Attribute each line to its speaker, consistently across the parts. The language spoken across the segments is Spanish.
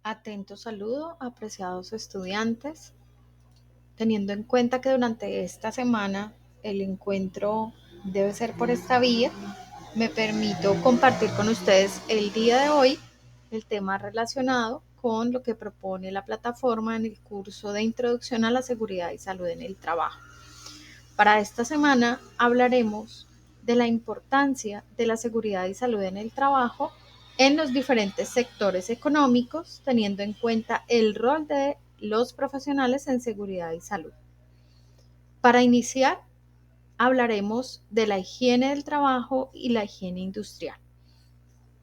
Speaker 1: Atento saludo, apreciados estudiantes, teniendo en cuenta que durante esta semana el encuentro debe ser por esta vía, me permito compartir con ustedes el día de hoy el tema relacionado con lo que propone la plataforma en el curso de Introducción a la Seguridad y Salud en el Trabajo. Para esta semana hablaremos de la importancia de la seguridad y salud en el trabajo en los diferentes sectores económicos, teniendo en cuenta el rol de los profesionales en seguridad y salud. Para iniciar, hablaremos de la higiene del trabajo y la higiene industrial.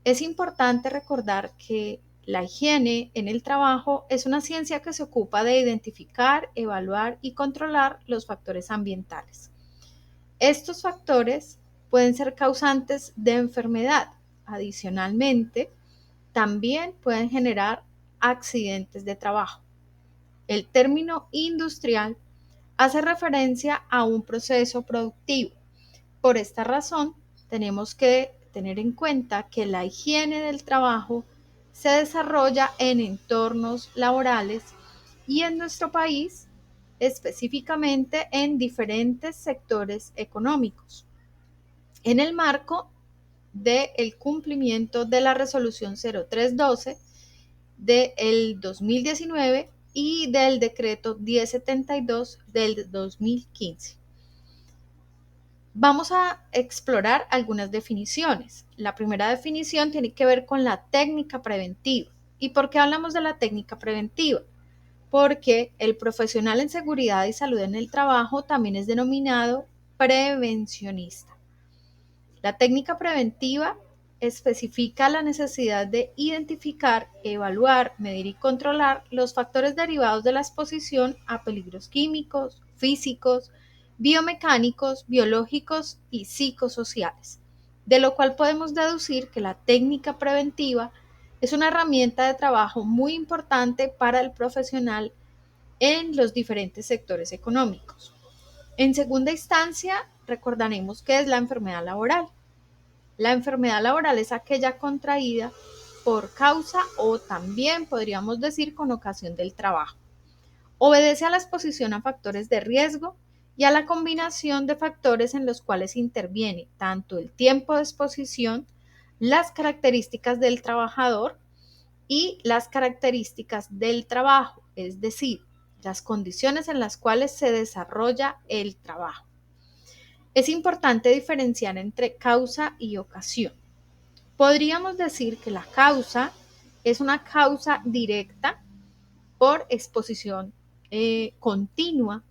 Speaker 1: Es importante recordar que la higiene en el trabajo es una ciencia que se ocupa de identificar, evaluar y controlar los factores ambientales. Estos factores pueden ser causantes de enfermedad. Adicionalmente, también pueden generar accidentes de trabajo. El término industrial hace referencia a un proceso productivo. Por esta razón, tenemos que tener en cuenta que la higiene del trabajo se desarrolla en entornos laborales y en nuestro país específicamente en diferentes sectores económicos, en el marco del cumplimiento de la resolución 0312 del 2019 y del decreto 1072 del 2015. Vamos a explorar algunas definiciones. La primera definición tiene que ver con la técnica preventiva. ¿Y por qué hablamos de la técnica preventiva? Porque el profesional en seguridad y salud en el trabajo también es denominado prevencionista. La técnica preventiva especifica la necesidad de identificar, evaluar, medir y controlar los factores derivados de la exposición a peligros químicos, físicos, biomecánicos, biológicos y psicosociales, de lo cual podemos deducir que la técnica preventiva es una herramienta de trabajo muy importante para el profesional en los diferentes sectores económicos. En segunda instancia, recordaremos qué es la enfermedad laboral. La enfermedad laboral es aquella contraída por causa o también podríamos decir con ocasión del trabajo. Obedece a la exposición a factores de riesgo y a la combinación de factores en los cuales interviene tanto el tiempo de exposición, las características del trabajador y las características del trabajo, es decir, las condiciones en las cuales se desarrolla el trabajo. Es importante diferenciar entre causa y ocasión. Podríamos decir que la causa es una causa directa por exposición continua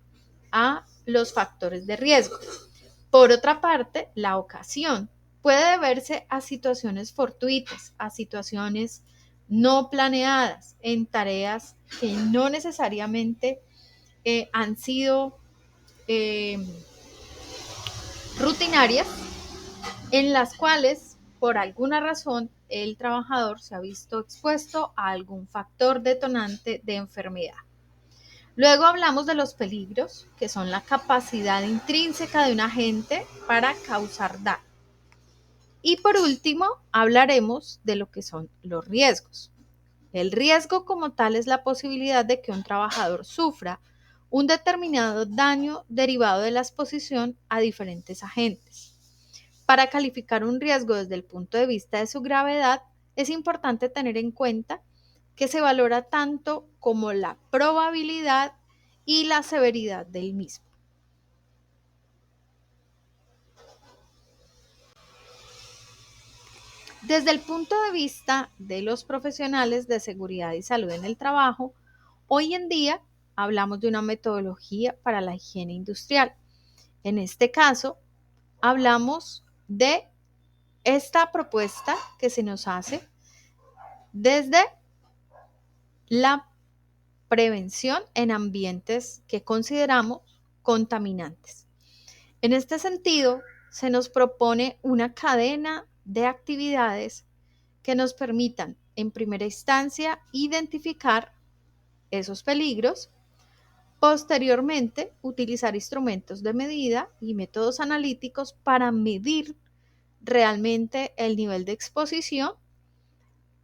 Speaker 1: a los factores de riesgo. Por otra parte, la ocasión puede deberse a situaciones fortuitas, a situaciones no planeadas, en tareas que no necesariamente han sido eh, rutinarias, en las cuales por alguna razón el trabajador se ha visto expuesto a algún factor detonante de enfermedad. Luego hablamos de los peligros, que son la capacidad intrínseca de un agente para causar daño. Y por último, hablaremos de lo que son los riesgos. El riesgo como tal es la posibilidad de que un trabajador sufra un determinado daño derivado de la exposición a diferentes agentes. Para calificar un riesgo desde el punto de vista de su gravedad, es importante tener en cuenta que se valora tanto como la probabilidad y la severidad del mismo. Desde el punto de vista de los profesionales de seguridad y salud en el trabajo, hoy en día hablamos de una metodología para la higiene industrial. En este caso, hablamos de esta propuesta que se nos hace desde la prevención en ambientes que consideramos contaminantes. En este sentido, se nos propone una cadena de actividades que nos permitan, en primera instancia, identificar esos peligros, posteriormente, utilizar instrumentos de medida y métodos analíticos para medir realmente el nivel de exposición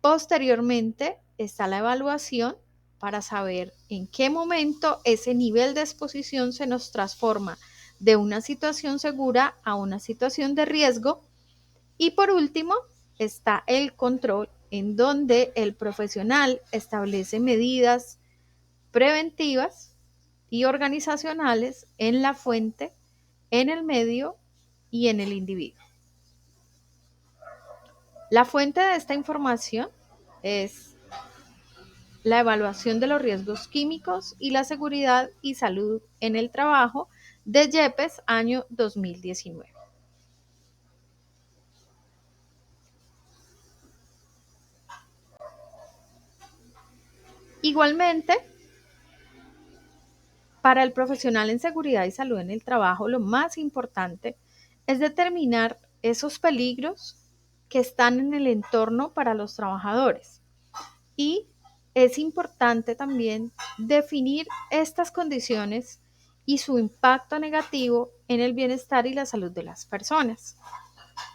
Speaker 1: Posteriormente está la evaluación para saber en qué momento ese nivel de exposición se nos transforma de una situación segura a una situación de riesgo. Y por último está el control, en donde el profesional establece medidas preventivas y organizacionales en la fuente, en el medio y en el individuo. La fuente de esta información es la evaluación de los riesgos químicos y la seguridad y salud en el trabajo de YEPES año 2019. Igualmente, para el profesional en seguridad y salud en el trabajo, lo más importante es determinar esos peligros que están en el entorno para los trabajadores. Y es importante también definir estas condiciones y su impacto negativo en el bienestar y la salud de las personas.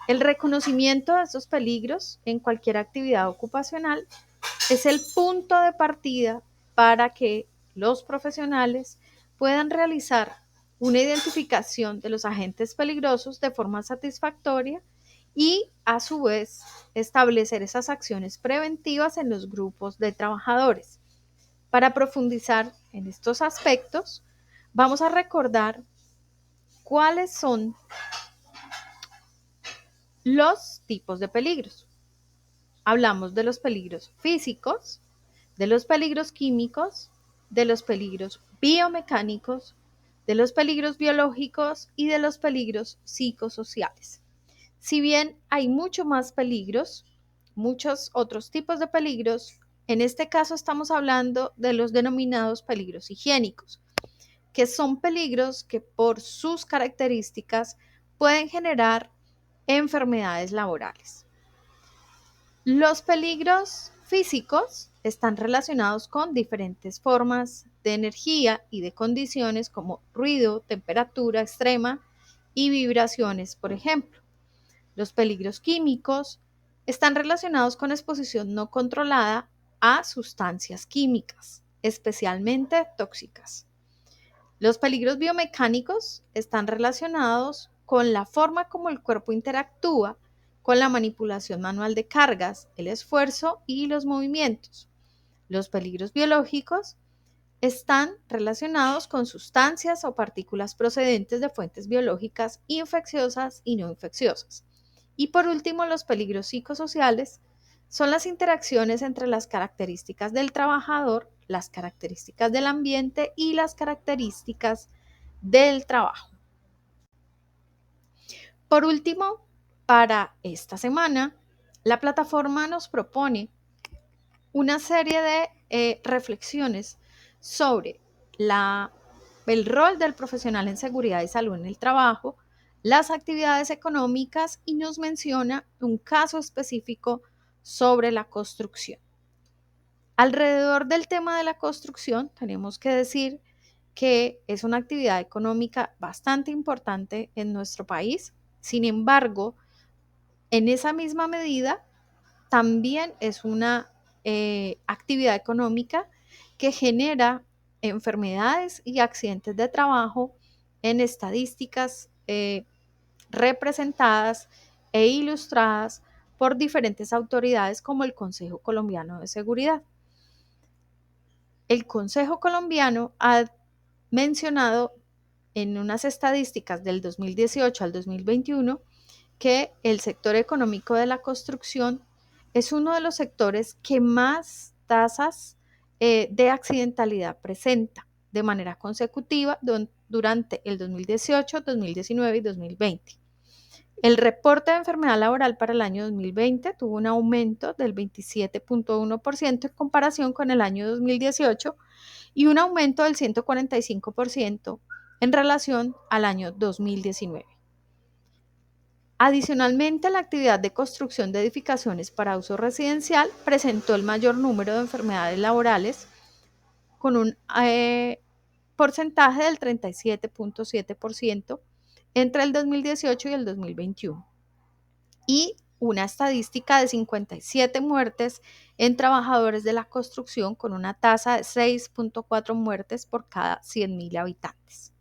Speaker 1: El reconocimiento de estos peligros en cualquier actividad ocupacional es el punto de partida para que los profesionales puedan realizar una identificación de los agentes peligrosos de forma satisfactoria y a su vez establecer esas acciones preventivas en los grupos de trabajadores. Para profundizar en estos aspectos, vamos a recordar cuáles son los tipos de peligros. Hablamos de los peligros físicos, de los peligros químicos, de los peligros biomecánicos, de los peligros biológicos y de los peligros psicosociales. Si bien hay mucho más peligros, muchos otros tipos de peligros, en este caso estamos hablando de los denominados peligros higiénicos, que son peligros que por sus características pueden generar enfermedades laborales. Los peligros físicos están relacionados con diferentes formas de energía y de condiciones como ruido, temperatura extrema y vibraciones, por ejemplo. Los peligros químicos están relacionados con exposición no controlada a sustancias químicas, especialmente tóxicas. Los peligros biomecánicos están relacionados con la forma como el cuerpo interactúa con la manipulación manual de cargas, el esfuerzo y los movimientos. Los peligros biológicos están relacionados con sustancias o partículas procedentes de fuentes biológicas infecciosas y no infecciosas. Y por último, los peligros psicosociales son las interacciones entre las características del trabajador, las características del ambiente y las características del trabajo. Por último, para esta semana, la plataforma nos propone una serie de reflexiones sobre el rol del profesional en seguridad y salud en el trabajo, las actividades económicas y nos menciona un caso específico sobre la construcción. Alrededor del tema de la construcción, tenemos que decir que es una actividad económica bastante importante en nuestro país. Sin embargo, en esa misma medida, también es una actividad económica que genera enfermedades y accidentes de trabajo en estadísticas representadas e ilustradas por diferentes autoridades como el Consejo Colombiano de Seguridad. El Consejo Colombiano ha mencionado en unas estadísticas del 2018 al 2021 que el sector económico de la construcción es uno de los sectores que más tasas de accidentalidad presenta de manera consecutiva durante el 2018, 2019 y 2020. El reporte de enfermedad laboral para el año 2020 tuvo un aumento del 27.1% en comparación con el año 2018 y un aumento del 145% en relación al año 2019. Adicionalmente, la actividad de construcción de edificaciones para uso residencial presentó el mayor número de enfermedades laborales con un porcentaje del 37.7% entre el 2018 y el 2021. Y una estadística de 57 muertes en trabajadores de la construcción con una tasa de 6.4 muertes por cada 100.000 habitantes.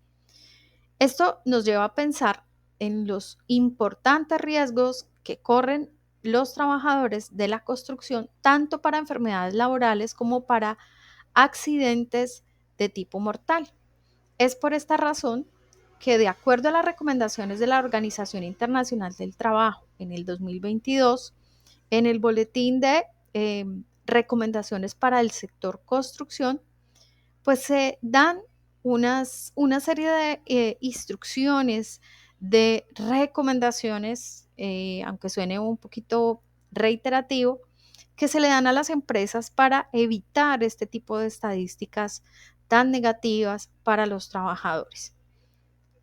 Speaker 1: Esto nos lleva a pensar en los importantes riesgos que corren los trabajadores de la construcción, tanto para enfermedades laborales como para accidentes de tipo mortal. Es por esta razón que, de acuerdo a las recomendaciones de la Organización Internacional del Trabajo en el 2022, en el boletín de recomendaciones para el sector construcción, pues se dan una serie de instrucciones, de recomendaciones, aunque suene un poquito reiterativo, que se le dan a las empresas para evitar este tipo de estadísticas tan negativas para los trabajadores.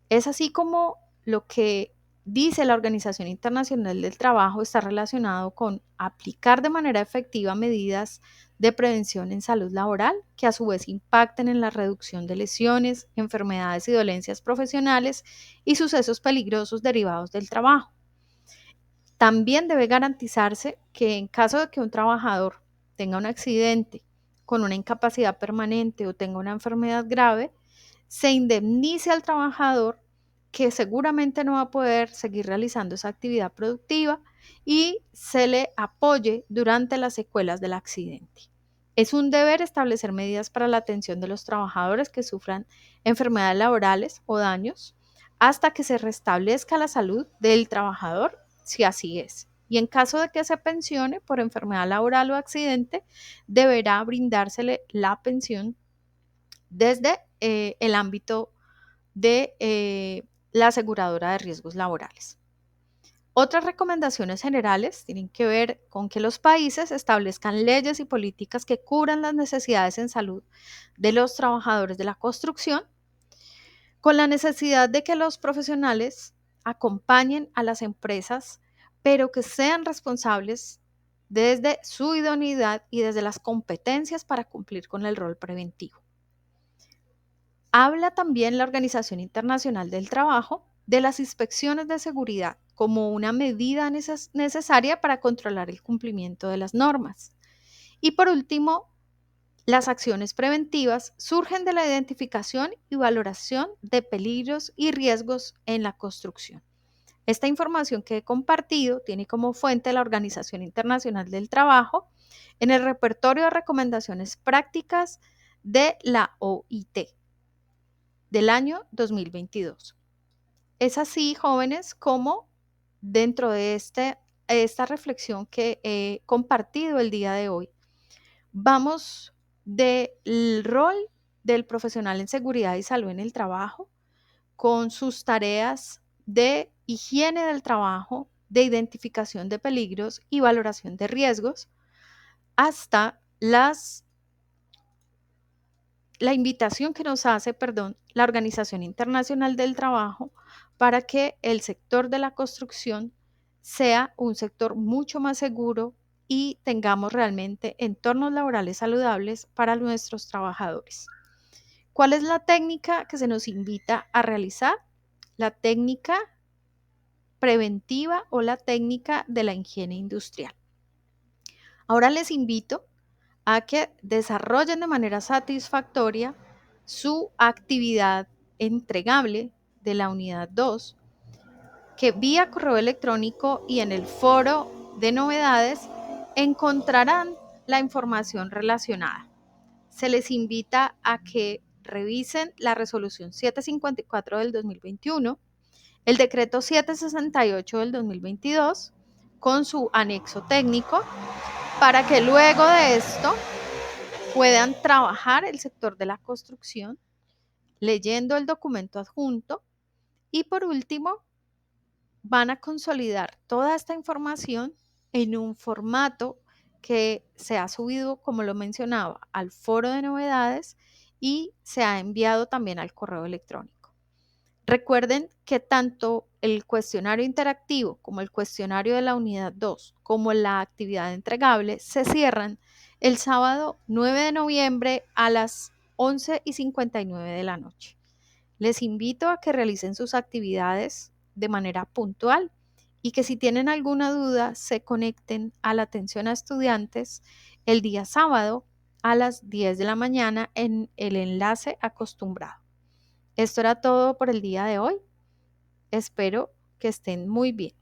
Speaker 1: Es así como lo que dice la Organización Internacional del Trabajo está relacionado con aplicar de manera efectiva medidas de prevención en salud laboral que a su vez impacten en la reducción de lesiones, enfermedades y dolencias profesionales y sucesos peligrosos derivados del trabajo. También debe garantizarse que en caso de que un trabajador tenga un accidente con una incapacidad permanente o tenga una enfermedad grave, se indemnice al trabajador, que seguramente no va a poder seguir realizando esa actividad productiva, y se le apoye durante las secuelas del accidente. Es un deber establecer medidas para la atención de los trabajadores que sufran enfermedades laborales o daños hasta que se restablezca la salud del trabajador, si así es. Y en caso de que se pensione por enfermedad laboral o accidente, deberá brindársele la pensión desde el ámbito de la aseguradora de riesgos laborales. Otras recomendaciones generales tienen que ver con que los países establezcan leyes y políticas que cubran las necesidades en salud de los trabajadores de la construcción, con la necesidad de que los profesionales acompañen a las empresas, pero que sean responsables desde su idoneidad y desde las competencias para cumplir con el rol preventivo. Habla también la Organización Internacional del Trabajo de las inspecciones de seguridad como una medida necesaria para controlar el cumplimiento de las normas. Y por último, las acciones preventivas surgen de la identificación y valoración de peligros y riesgos en la construcción. Esta información que he compartido tiene como fuente la Organización Internacional del Trabajo en el repertorio de recomendaciones prácticas de la OIT del año 2022. Es así, jóvenes, como dentro de esta reflexión que he compartido el día de hoy, vamos del rol del profesional en seguridad y salud en el trabajo, con sus tareas de higiene del trabajo, de identificación de peligros y valoración de riesgos, hasta la invitación que nos hace, la Organización Internacional del Trabajo para que el sector de la construcción sea un sector mucho más seguro y tengamos realmente entornos laborales saludables para nuestros trabajadores. ¿Cuál es la técnica que se nos invita a realizar? La técnica preventiva o la técnica de la higiene industrial. Ahora les invito a que desarrollen de manera satisfactoria su actividad entregable de la unidad 2, que vía correo electrónico y en el foro de novedades encontrarán la información relacionada. Se les invita a que revisen la resolución 754 del 2021, el decreto 768 del 2022 con su anexo técnico, para que luego de esto puedan trabajar el sector de la construcción leyendo el documento adjunto, y por último van a consolidar toda esta información en un formato que se ha subido, como lo mencionaba, al foro de novedades y se ha enviado también al correo electrónico. Recuerden que tanto el cuestionario interactivo como el cuestionario de la unidad 2 como la actividad entregable se cierran el sábado 9 de noviembre a las 11:59 de la noche. Les invito a que realicen sus actividades de manera puntual y que si tienen alguna duda se conecten a la atención a estudiantes el día sábado a las 10 de la mañana en el enlace acostumbrado. Esto era todo por el día de hoy. Espero que estén muy bien.